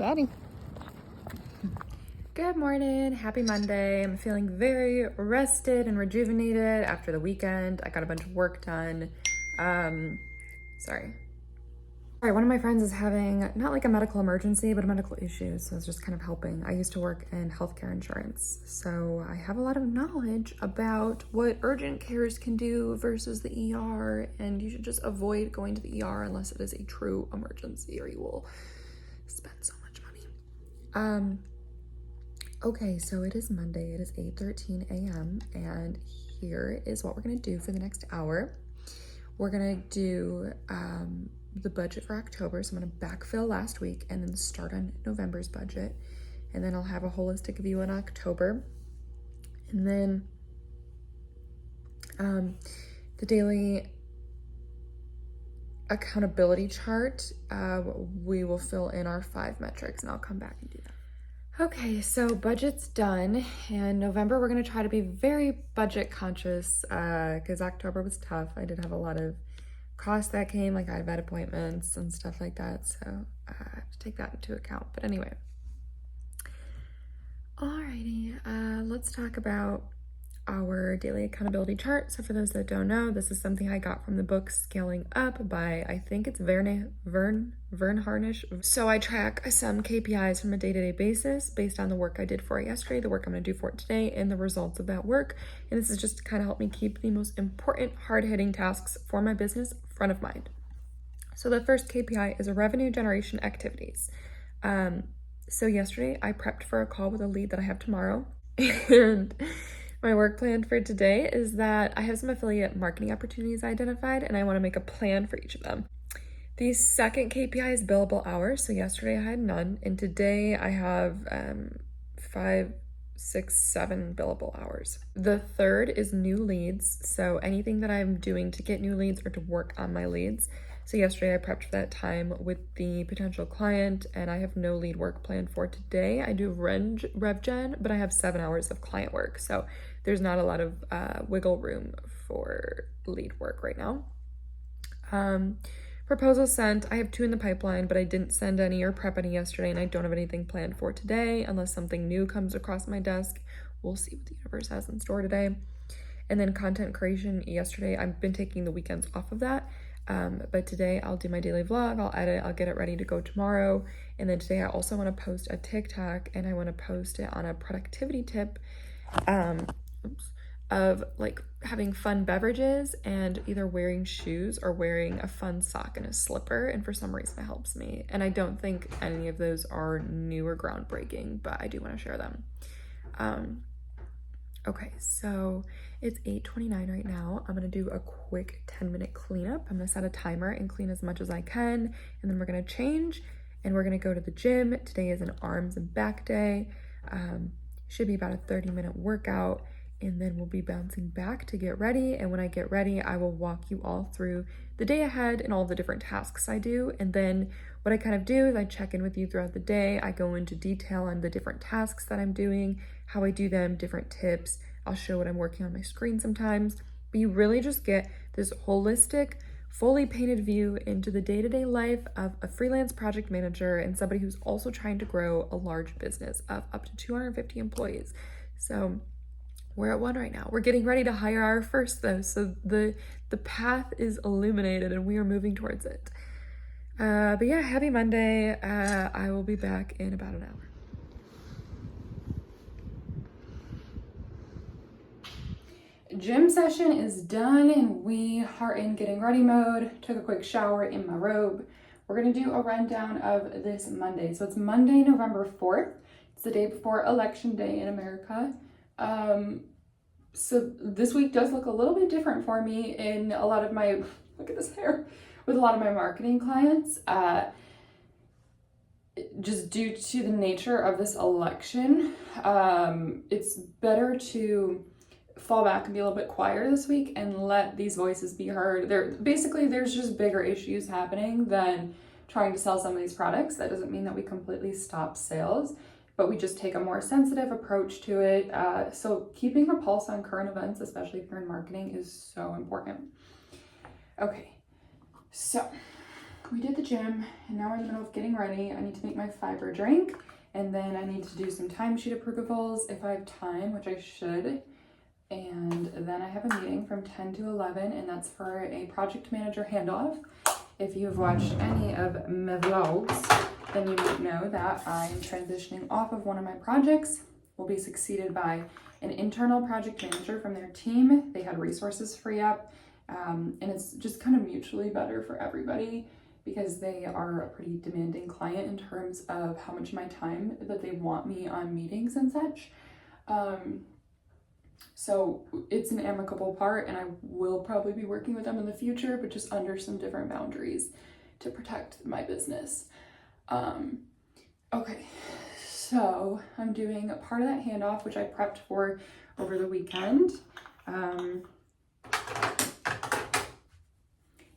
Patty. Good morning, happy Monday. I'm feeling very rested and rejuvenated after the weekend. I got a bunch of work done. Sorry, one of my friends is having not like a medical emergency, but a medical issue, so it's just kind of helping. I used to work in healthcare insurance, so I have a lot of knowledge about what urgent cares can do versus the ER, and you should just avoid going to the ER unless it is a true emergency or you will spend so much money. Okay, so it is Monday. It is 8:13 a.m. and here is what we're gonna do for the next hour. We're gonna do the budget for October. So I'm gonna backfill last week and then start on November's budget. And then I'll have a holistic view in October. And then the daily accountability chart, we will fill in our 5 metrics and I'll come back and do that. Okay, so budget's done, and November we're gonna try to be very budget conscious because October was tough. I did have a lot of costs that came, like I had vet appointments and stuff like that, so I have to take that into account. But anyway, alrighty, let's talk about our daily accountability chart. So for those that don't know, this is something I got from the book Scaling Up by, I think it's Vern Harnish. So I track some KPIs from a day-to-day basis based on the work I did for it yesterday, the work I'm gonna do for it today, and the results of that work. And this is just to kind of help me keep the most important hard-hitting tasks for my business front of mind. So the first KPI is a revenue generation activities. So yesterday I prepped for a call with a lead that I have tomorrow, and my work plan for today is that I have some affiliate marketing opportunities identified and I want to make a plan for each of them. The second KPI is billable hours. So yesterday I had none, and today I have 5, 6, 7 billable hours. The third is new leads. So anything that I'm doing to get new leads or to work on my leads. So yesterday I prepped for that time with the potential client and I have no lead work planned for today. I do rev gen, but I have 7 hours of client work. So there's not a lot of wiggle room for lead work right now. Proposal sent. I have 2 in the pipeline, but I didn't send any or prep any yesterday, and I don't have anything planned for today unless something new comes across my desk. We'll see what the universe has in store today. And then content creation yesterday, I've been taking the weekends off of that. But today I'll do my daily vlog, I'll edit, I'll get it ready to go tomorrow. And then today I also want to post a TikTok, and I want to post it on a productivity tip of like having fun beverages and either wearing shoes or wearing a fun sock and a slipper. And for some reason it helps me. And I don't think any of those are new or groundbreaking, but I do want to share them. Okay, so it's 8:29 right now. I'm gonna do a quick 10-minute cleanup. I'm gonna set a timer and clean as much as I can, and then we're gonna change and we're gonna go to the gym. Today is an arms and back day. Should be about a 30-minute workout, and then we'll be bouncing back to get ready. And when I get ready, I will walk you all through the day ahead and all the different tasks I do. And then what I kind of do is I check in with you throughout the day. I go into detail on the different tasks that I'm doing, how I do them, different tips. I'll show what I'm working on my screen sometimes. But you really just get this holistic, fully painted view into the day-to-day life of a freelance project manager and somebody who's also trying to grow a large business of up to 250 employees. So we're at 1 right now. We're getting ready to hire our first though. So the path is illuminated and we are moving towards it. But yeah, happy Monday. I will be back in about an hour. Gym session is done and we are in getting ready mode. Took a quick shower in my robe. We're gonna do a rundown of this Monday. So it's Monday, November 4th. It's the day before Election Day in America. So this week does look a little bit different for me in a lot of my, look at this hair, with a lot of my marketing clients. Just due to the nature of this election, it's better to fall back and be a little bit quieter this week and let these voices be heard. There's just bigger issues happening than trying to sell some of these products. That doesn't mean that we completely stop sales, but we just take a more sensitive approach to it. So keeping a pulse on current events, especially if you're in marketing, is so important. Okay, so we did the gym and now we're in the middle of getting ready. I need to make my fiber drink and then I need to do some timesheet approvals if I have time, which I should. And then I have a meeting from 10 to 11 and that's for a project manager handoff. If you've watched any of my vlogs, then you might know that I'm transitioning off of one of my projects. Will be succeeded by an internal project manager from their team. They had resources free up, and it's just kind of mutually better for everybody because they are a pretty demanding client in terms of how much of my time that they want me on meetings and such. So it's an amicable part and I will probably be working with them in the future, but just under some different boundaries to protect my business. Okay, so I'm doing a part of that handoff, which I prepped for over the weekend. And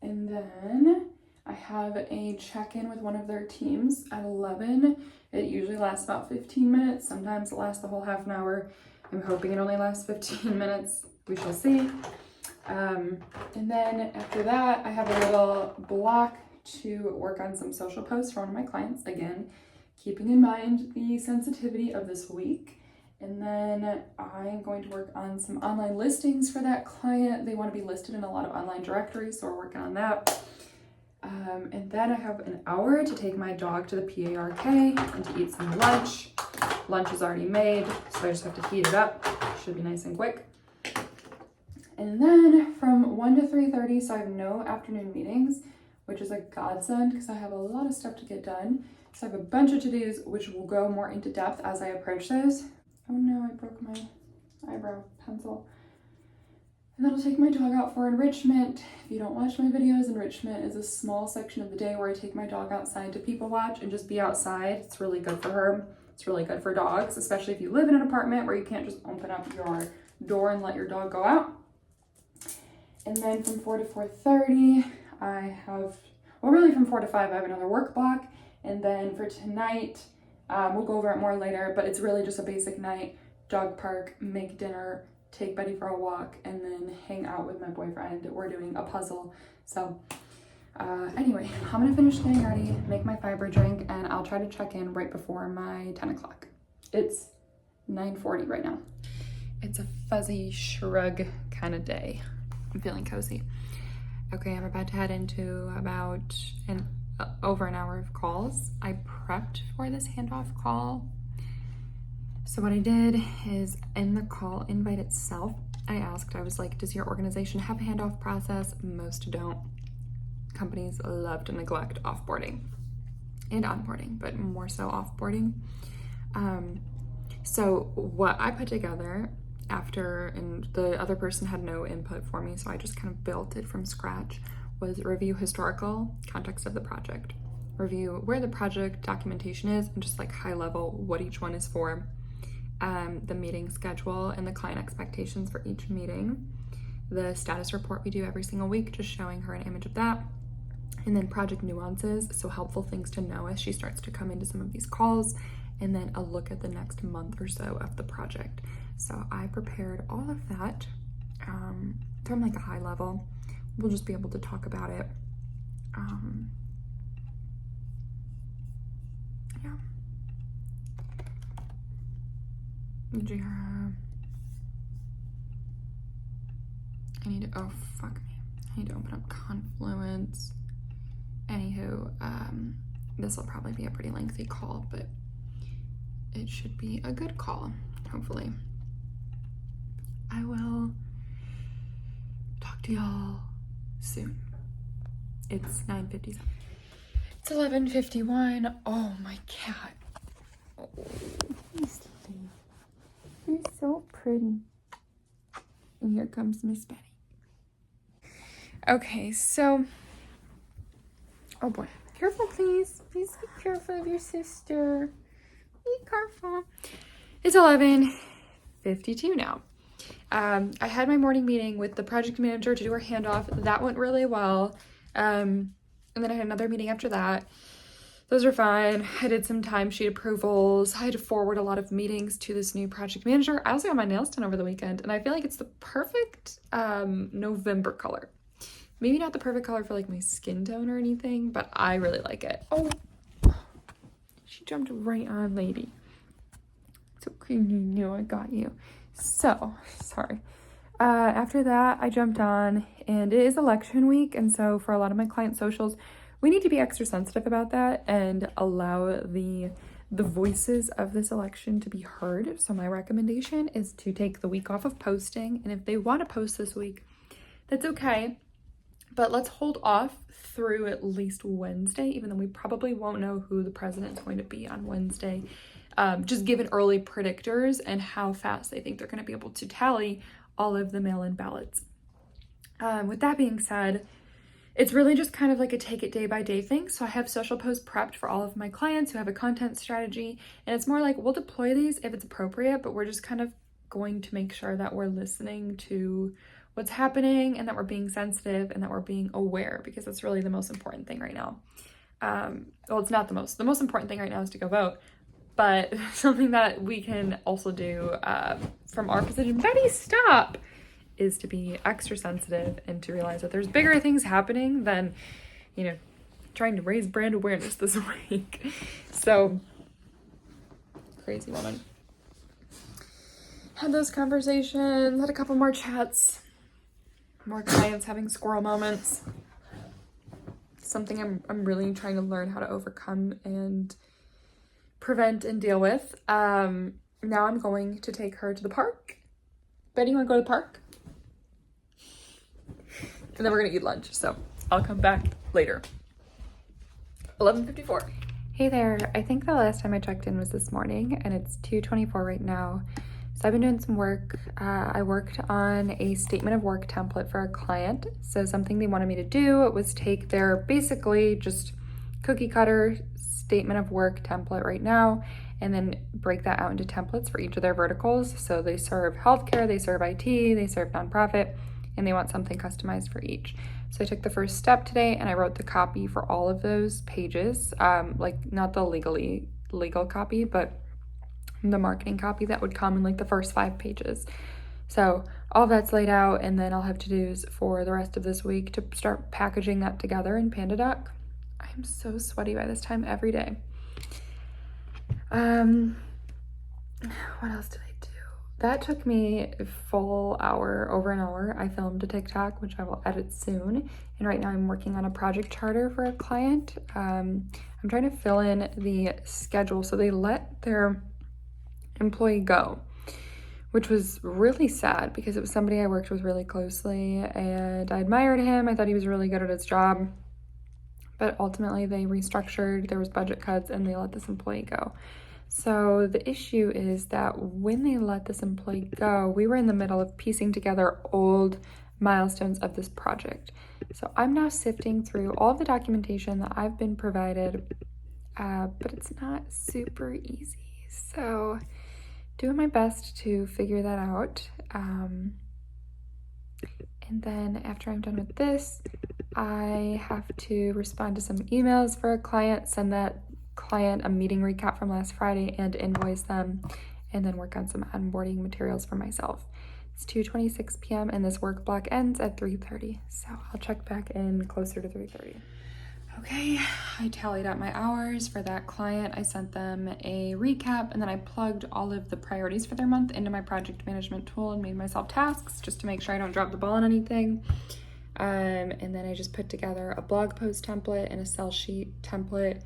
then I have a check-in with one of their teams at 11. It usually lasts about 15 minutes. Sometimes it lasts the whole half an hour. I'm hoping it only lasts 15 minutes. We shall see. And then after that, I have a little block to work on some social posts for one of my clients. Again, keeping in mind the sensitivity of this week. And then I'm going to work on some online listings for that client. They want to be listed in a lot of online directories, so we're working on that. And then I have an hour to take my dog to the PARK and to eat some lunch. Lunch is already made, so I just have to heat it up. Should be nice and quick. And then from 1 to 3:30, so I have no afternoon meetings, which is a godsend because I have a lot of stuff to get done. So I have a bunch of to-dos, which will go more into depth as I approach those. Oh no, I broke my eyebrow pencil. And then I'll take my dog out for enrichment. If you don't watch my videos, enrichment is a small section of the day where I take my dog outside to people watch and just be outside. It's really good for her. It's really good for dogs, especially if you live in an apartment where you can't just open up your door and let your dog go out. And then from 4 to 4:30, I have, well, really from 4 to 5, I have another work block. And then for tonight, we'll go over it more later, but it's really just a basic night, dog park, make dinner, take Betty for a walk, and then hang out with my boyfriend. We're doing a puzzle. So anyway, I'm gonna finish getting ready, make my fiber drink, and I'll try to check in right before my 10 o'clock. It's 9:40 right now. It's a fuzzy shrug kind of day. I'm feeling cozy. Okay, I'm about to head into about over an hour of calls. I prepped for this handoff call. So what I did is in the call invite itself, I was like, does your organization have a handoff process? Most don't. Companies love to neglect offboarding and onboarding, but more so offboarding. So what I put together after, and the other person had no input for me, so I just kind of built it from scratch, was review historical context of the project, review where the project documentation is, and just like high level what each one is for, the meeting schedule and the client expectations for each meeting, the status report we do every single week, just showing her an image of that, and then project nuances, so helpful things to know as she starts to come into some of these calls, and then a look at the next month or so of the project. So I prepared all of that from like a high level. We'll just be able to talk about it. Yeah. Jira. I need to, oh fuck me. I need to open up Confluence. Anywho, this will probably be a pretty lengthy call, but it should be a good call, hopefully. I will talk to y'all soon. It's 9:57. It's 11:51. Oh, my cat. Oh, he's so pretty. And here comes Miss Betty. Okay, so, oh boy, careful please. Please be careful of your sister. Be careful. It's 11:52 now. I had my morning meeting with the project manager to do our handoff. That went really well. And then I had another meeting after that. Those are fine. I did some timesheet approvals. I had to forward a lot of meetings to this new project manager. I also got my nails done over the weekend, and I feel like it's the perfect November color. maybe not the perfect color for like my skin tone or anything, but I really like it. Oh, she jumped right on, lady. So you knew I got you. So, sorry. After that, I jumped on, and it is election week, and so for a lot of my client socials, we need to be extra sensitive about that and allow the voices of this election to be heard. So my recommendation is to take the week off of posting, and if they want to post this week, that's okay, but let's hold off through at least Wednesday, even though we probably won't know who the president's going to be on Wednesday, just given early predictors and how fast they think they're going to be able to tally all of the mail-in ballots. With that being said, it's really just kind of like a take it day by day thing. So I have social posts prepped for all of my clients who have a content strategy, and it's more like we'll deploy these if it's appropriate, but we're just kind of going to make sure that we're listening to what's happening and that we're being sensitive and that we're being aware, because that's really the most important thing right now. Well, it's not the most important thing right now is to go vote, but something that we can also do from our position, Betty, stop, is to be extra sensitive and to realize that there's bigger things happening than, you know, trying to raise brand awareness this week. So, crazy woman. Had those conversations, had a couple more chats, more clients having squirrel moments. Something I'm really trying to learn how to overcome and prevent and deal with. Now I'm going to take her to the park. Betty, you want to go to the park? And then we're gonna eat lunch, so I'll come back later. 11:54. Hey there, I think the last time I checked in was this morning, and it's 2:24 right now. So I've been doing some work. I worked on a statement of work template for a client. So something they wanted me to do was take their basically just cookie cutter statement of work template right now, and then break that out into templates for each of their verticals. So they serve healthcare, they serve IT, they serve nonprofit, and they want something customized for each. So I took the first step today and I wrote the copy for all of those pages, like not the legal copy, but the marketing copy that would come in like the first 5 pages. So all that's laid out, and then I'll have to-dos for the rest of this week to start packaging that together in PandaDoc. I'm so sweaty by this time every day. What else did I do? That took me a full hour, over an hour. I filmed a TikTok, which I will edit soon. And right now I'm working on a project charter for a client. I'm trying to fill in the schedule. So they let their employee go, which was really sad because it was somebody I worked with really closely and I admired him. I thought he was really good at his job. But ultimately they restructured, there was budget cuts, and they let this employee go. So the issue is that when they let this employee go, we were in the middle of piecing together old milestones of this project. So I'm now sifting through all the documentation that I've been provided, but it's not super easy. So doing my best to figure that out. And then after I'm done with this, I have to respond to some emails for a client, send that client a meeting recap from last Friday and invoice them, and then work on some onboarding materials for myself. It's 2:26 p.m. and this work block ends at 3:30, so I'll check back in closer to 3:30. Okay, I tallied out my hours for that client. I sent them a recap, and then I plugged all of the priorities for their month into my project management tool and made myself tasks just to make sure I don't drop the ball on anything. And then I just put together a blog post template and a sell sheet template,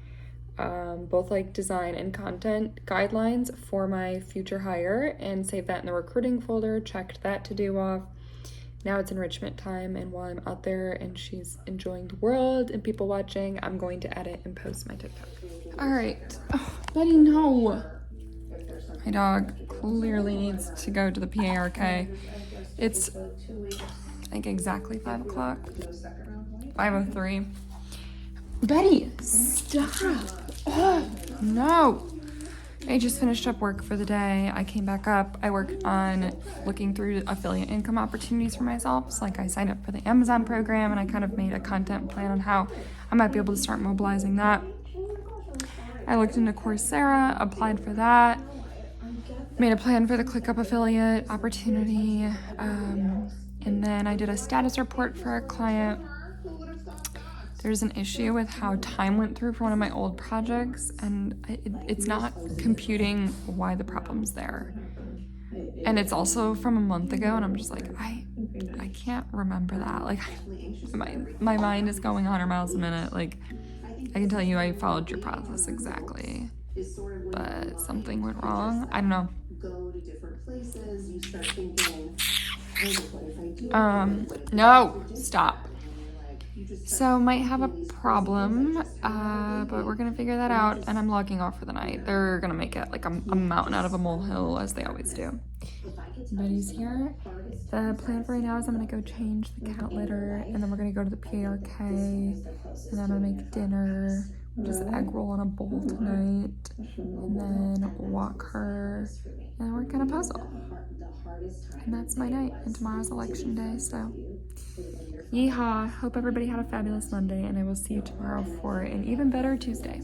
both like design and content guidelines for my future hire, and saved that in the recruiting folder, checked that to do off. Now it's enrichment time, and while I'm out there and she's enjoying the world and people watching, I'm going to edit and post my TikTok. All right. Oh, Betty, no. My dog clearly needs to go to the PARK. It's like exactly 5 o'clock. 5:03. Betty, stop. Oh, no. I just finished up work for the day. I came back up. I worked on looking through affiliate income opportunities for myself. So like I signed up for the Amazon program, and I kind of made a content plan on how I might be able to start mobilizing that. I looked into Coursera, applied for that, made a plan for the ClickUp affiliate opportunity, and then I did a status report for a client. there's an issue with how time went through for one of my old projects, and it's not computing why the problem's there. And it's also from a month ago, and I'm just like, I can't remember that. Like, my mind is going 100 miles a minute. Like, I can tell you I followed your process exactly, but something went wrong. I don't know. No, stop. So might have a problem, but we're gonna figure that out, and I'm logging off for the night. They're gonna make it like a mountain out of a molehill, as they always do. Buddy's here. The plan for right now is I'm gonna go change the cat litter, and then we're gonna go to the PARK, and then I'm gonna make dinner, just egg roll on a bowl tonight, and then walk her, and we're gonna puzzle. And that's my night, and tomorrow's election day, so yeehaw. Hope everybody had a fabulous Monday, and I will see you tomorrow for an even better Tuesday.